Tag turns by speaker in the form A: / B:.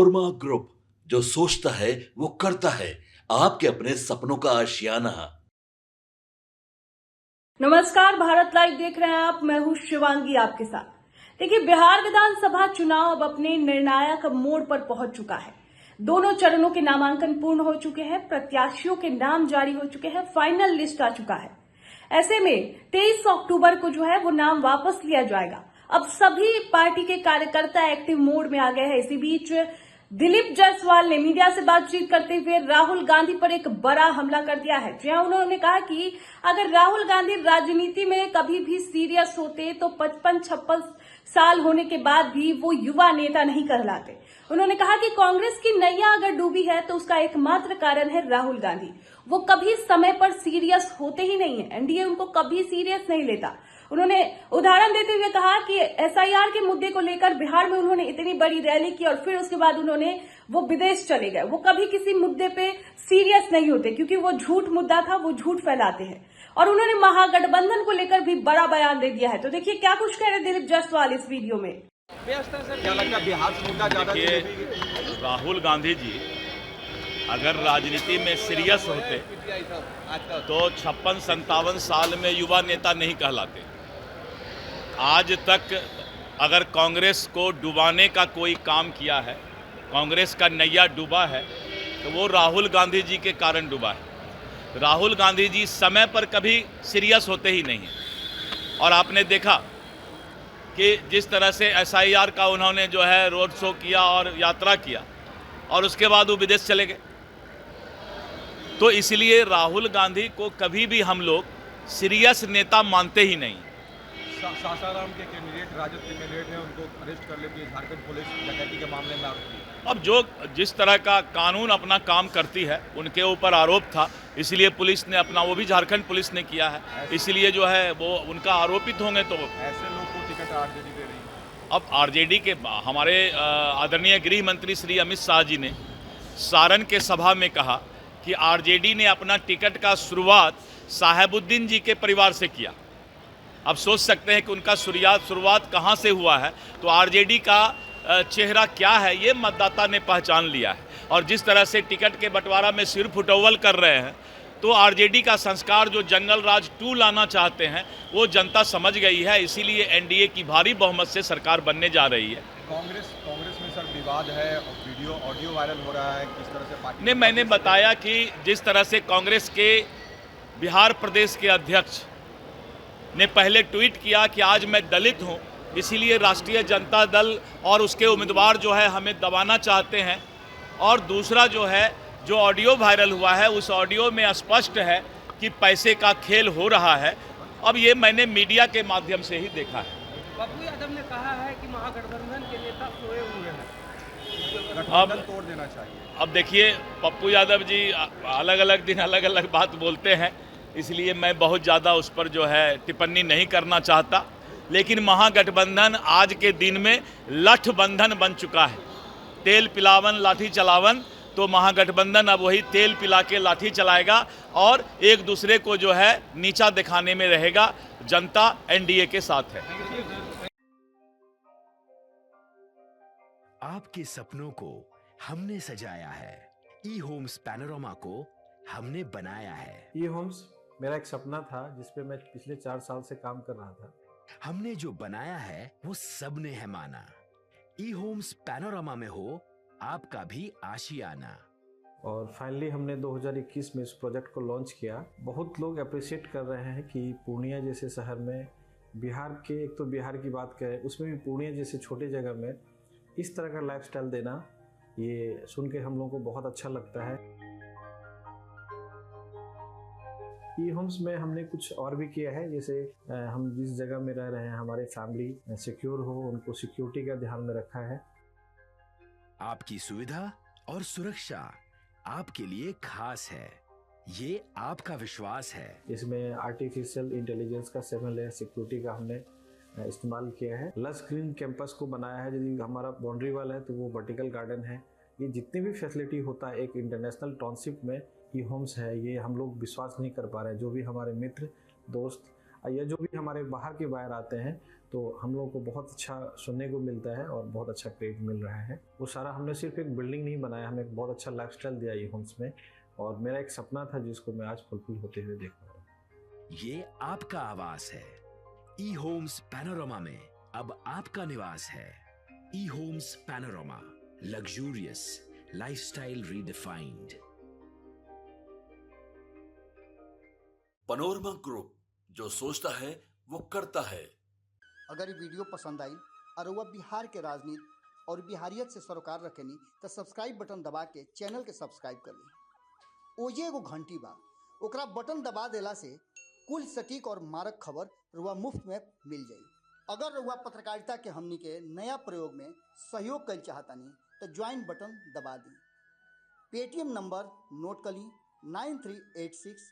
A: Korma group, जो सोचता है वो करता है। आपके अपने सपनों का आशियाना।
B: नमस्कार, भारत लाइव देख रहे हैं आप। मैं हूं शिवांगी आपके साथ। देखिए, बिहार विधानसभा चुनाव अब अपने निर्णायक मोड़ पर पहुंच चुका है। दोनों चरणों के नामांकन पूर्ण हो चुके हैं, प्रत्याशियों के नाम जारी हो चुके हैं, फाइनल लिस्ट आ चुका है। ऐसे में 23 अक्टूबर को जो है वो नाम वापस लिया जाएगा। अब सभी पार्टी के कार्यकर्ता एक्टिव मोड में आ गए हैं। इसी बीच दिलीप जायसवाल ने मीडिया से बातचीत करते हुए राहुल गांधी पर एक बड़ा हमला कर दिया है। जहां उन्होंने कहा कि अगर राहुल गांधी राजनीति में कभी भी सीरियस होते तो 55-56 साल होने के बाद भी वो युवा नेता नहीं कहलाते। उन्होंने कहा कि कांग्रेस की नैया अगर डूबी है तो उसका एकमात्र कारण है राहुल गांधी। वो कभी समय पर सीरियस होते ही नहीं है, एनडीए उनको कभी सीरियस नहीं लेता। उन्होंने उदाहरण देते हुए कहा कि एसआईआर के मुद्दे को लेकर बिहार में उन्होंने इतनी बड़ी रैली की और फिर उसके बाद वो विदेश चले गए। वो कभी किसी मुद्दे पे सीरियस नहीं होते क्योंकि वो झूठ मुद्दा था, वो झूठ फैलाते हैं। और उन्होंने महागठबंधन को लेकर भी बड़ा बयान दे दिया है। तो देखिए क्या कुछ कह रहे दिलीप जायसवाल इस वीडियो में।
C: क्या लगता है बिहार से मुद्दा ज्यादा?
D: राहुल गांधी जी अगर राजनीति में सीरियस होते तो 56-57 साल में युवा नेता नहीं कहलाते। आज तक अगर कांग्रेस को डुबाने का कोई काम किया है, कांग्रेस का नैया डूबा है, तो वो राहुल गांधी जी के कारण डूबा है। राहुल गांधी जी समय पर कभी सीरियस होते ही नहीं हैं। और आपने देखा कि जिस तरह से एसआईआर का उन्होंने जो है रोड शो किया और यात्रा किया और उसके बाद वो विदेश चले गए। तो इसलिए राहुल गांधी को कभी भी हम लोग सीरियस नेता मानते ही नहीं।
C: सासाराम के कैंडिडेट, राजद के कैंडिडेट हैं, उनको अरेस्ट कर लेती है झारखंड पुलिस डकैती के मामले में आरोपी।
D: अब जो जिस तरह का कानून अपना काम करती है उनके ऊपर आरोप था, इसलिए पुलिस ने अपना, वो भी झारखंड पुलिस ने किया है, इसलिए जो है वो उनका आरोपित होंगे। तो
C: ऐसे लोग को टिकट आरजेडी दे रही है।
D: अब आरजेडी के हमारे आदरणीय गृह मंत्री श्री अमित शाह जी ने सारण के सभा में कहा कि आरजेडी ने अपना टिकट का शुरुआत साहेबुद्दीन जी के परिवार से किया। अब सोच सकते हैं कि उनका शुरुआत कहाँ से हुआ है। तो आरजेडी का चेहरा क्या है ये मतदाता ने पहचान लिया है। और जिस तरह से टिकट के बंटवारा में सिर फुटौल कर रहे हैं, तो आरजेडी का संस्कार जो जंगल राज 2 लाना चाहते हैं वो जनता समझ गई है। इसीलिए एनडीए की भारी बहुमत से सरकार बनने जा रही है।
C: कांग्रेस में सर विवाद है और वीडियो ऑडियो वायरल हो रहा है, किस तरह से पार्टी
D: ने मैंने बताया कि जिस तरह से कांग्रेस के बिहार प्रदेश के अध्यक्ष ने पहले ट्वीट किया कि आज मैं दलित हूं, इसीलिए राष्ट्रीय जनता दल और उसके उम्मीदवार जो है हमें दबाना चाहते हैं। और दूसरा जो है, जो ऑडियो वायरल हुआ है, उस ऑडियो में स्पष्ट है कि पैसे का खेल हो रहा है। अब ये मैंने मीडिया के माध्यम से ही देखा है।
E: पप्पू यादव ने कहा है कि महागठबंधन के नेता सोए हुए हैं,
C: गठबंधन तोड़ देना चाहिए।
D: अब देखिए, पप्पू यादव जी अलग अलग दिन अलग अलग बात बोलते हैं, इसलिए मैं बहुत ज़्यादा उस पर जो है टिप्पणी नहीं करना चाहता। लेकिन महागठबंधन आज के दिन में लठबंधन बन चुका है। तेल पिलावन लाठी चलावन, तो महागठबंधन अब वही तेल पिला के लाठी चलाएगा और एक दूसरे को जो है नीचा दिखाने में रहेगा। जनता एनडीए के साथ है।
F: आपके सपनों को हमने सजाया है, ई होम्स पैनोरामा को हमने बनाया है।
G: ई होम्स मेरा एक सपना था जिसपे मैं पिछले 4 साल से काम कर रहा था।
F: हमने जो बनाया है वो सबने है माना। ई होम्स पैनोरामा में हो आपका भी आशियाना।
G: और फाइनली हमने 2021 में इस प्रोजेक्ट को लॉन्च किया। बहुत लोग अप्रिशिएट कर रहे हैं कि पूर्णिया जैसे शहर में, बिहार के, एक तो बिहार की बात करें उसमें भी पूर्णिया जैसे छोटे जगह में इस तरह का लाइफस्टाइल देना, ये सुन के हम लोगों को बहुत अच्छा लगता है। ई होम्स में हमने कुछ और भी किया है, जैसे हम जिस जगह में रह रहे हैं हमारे फैमिली सिक्योर हो, उनको सिक्योरिटी का ध्यान में रखा है।
F: आपकी सुविधा और सुरक्षा आपके लिए खास है, ये आपका विश्वास है।
G: इसमें आर्टिफिशियल इंटेलिजेंस का 7 लेयर सिक्योरिटी का हमने इस्तेमाल किया है। लस ग्रीन कैंपस को बनाया है। यदि हमारा बाउंड्री वाल है तो वो वर्टिकल गार्डन है। ये जितनी भी फैसिलिटी होता है एक इंटरनेशनल टाउनशिप में ई होम्स है, ये हम लोग विश्वास नहीं कर पा रहे हैं। जो भी हमारे मित्र दोस्त या जो भी हमारे बाहर के बायर आते हैं तो हम लोगों को बहुत अच्छा सुनने को मिलता है और बहुत अच्छा क्रेडिट मिल रहा है। वो सारा हमने सिर्फ एक बिल्डिंग नहीं बनाया, हमें एक बहुत अच्छा लाइफस्टाइल दिया ये होम्स में, और मेरा एक सपना था जिसको मैं आज फुलफिल होते हुए देख पा रहा हूँ।
F: ये आपका आवास है। ई होम्स पैनोरामा में अब आपका निवास है। E Homes Panorama, luxurious lifestyle redefined.
A: Panorama group, जो सोचता है वो करता है।
H: अगर ये वीडियो पसंद आई और वह बिहार के राजनीति और बिहारियत से सरोकार रखेनी तो सब्सक्राइब बटन दबा के चैनल के सब्सक्राइब कर ली। ओजे एगो घंटी बा, ओकरा बटन दबा देला से कुल सटीक और मारक खबर रुआ मुफ्त में मिल जाई। अगर रुआ पत्रकारिता के हमनी के नया प्रयोग में सहयोग कर चाहतानी तो ज्वाइन बटन दबा दी। पेटीएम नंबर नोट कर ली 9386